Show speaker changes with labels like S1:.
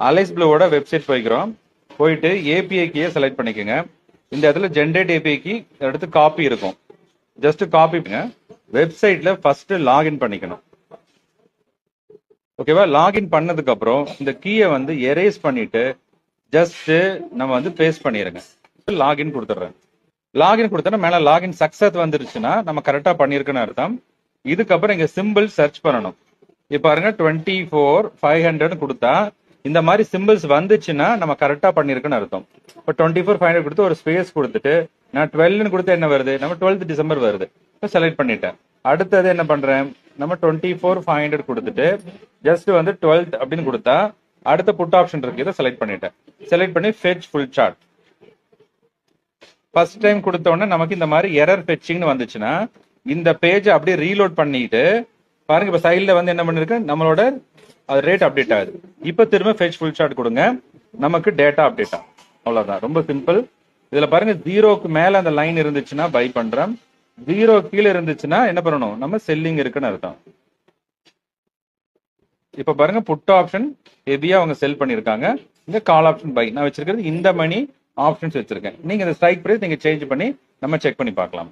S1: Alice ப்ளூவோட website போயிட்டு API கீயை select பண்ணிக்கோங்க. இந்த இடத்துல ஜென்ரேட் ஏபிஐ கீ எடுத்து காப்பி இருக்கும். ஜஸ்ட் காப்பி வெப்சைட்ல ஃபர்ஸ்ட் லாகின் பண்ணிக்கணும். ஓகேவா? லாகின் பண்ணதுக்கு அப்புறம் இந்த கீயை வந்து எரேஸ் பண்ணிட்டு ஜஸ்ட் நம்ம வந்து பேஸ்ட் பண்ணிடுங்க. லாகின் கொடுத்துட்றேன். லாகின் கொடுத்தா மேல லாகின் சக்சஸ் வந்துருச்சுன்னா நம்ம கரெக்டா பண்ணிருக்குன்னு அர்த்தம். இதுக்கப்புறம் இங்க சிம்பிள் சர்ச் பண்ணணும். இப்ப பாருங்க 24,500 கொடுத்தா இந்த மாதிரி சிம்பிள்ஸ் வந்துச்சுன்னா நம்ம கரெக்டா பண்ணிருக்குன்னு அர்த்தம். இப்போ 24,500 கொடுத்து ஒரு ஸ்பேஸ் கொடுத்துட்டு நான் 12 கொடுத்தா என்ன வருது? நம்ம 12th டிசம்பர் வருது. இப்போ செலக்ட் பண்ணிட்டேன். அடுத்தது என்ன பண்றேன்? நம்ம 24,500 கொடுத்துட்டு ஜஸ்ட் வந்து 12th அப்படின்னு கொடுத்தா அடுத்த புட் ஆப்ஷன் இருக்கு, இதை செலக்ட் பண்ணிட்டேன். செலக்ட் பண்ணி fetch full chart. First time கொடுத்த உடனே நமக்கு இந்த மாதிரி எரர் ஃபெச்சிங்னு வந்துச்சுன்னா இந்த பேஜ் அப்படியே ரீலோட் பண்ணிட்டு பாருங்க. இப்ப சைட்ல வந்து என்ன பண்ணிருக்கு? நம்மளோட ரேட் அப்டேட் ஆகுது. இப்ப திரும்ப ஃபெட்ச் ஃபுல் சார்ட் கொடுங்க, நமக்கு டேட்டா அப்டேட் ஆகும். அவ்வளவுதான், ரொம்ப சிம்பிள். இதுல பாருங்க 0க்கு மேல அந்த லைன் இருந்துச்சுன்னா பை பண்றோம், 0 கீழே இருந்துச்சுன்னா என்ன பண்ணணும்? நம்ம செல்லிங் இருக்குன்னு அர்த்தம். இப்ப பாருங்க புட் ஆப்ஷன் ஹெவியா அவங்க செல் பண்ணிருக்காங்க. இந்த கால் ஆப்ஷன் பை நான் வச்சிருக்கிறது இந்த மணி ஆப்ஷன்ஸ் வச்சிருக்கேன். நீங்க இந்த ஸ்ட்ரைக் பிரைஸ் நீங்க சேஞ்ச் பண்ணி நம்ம செக் பண்ணி பார்க்கலாம்.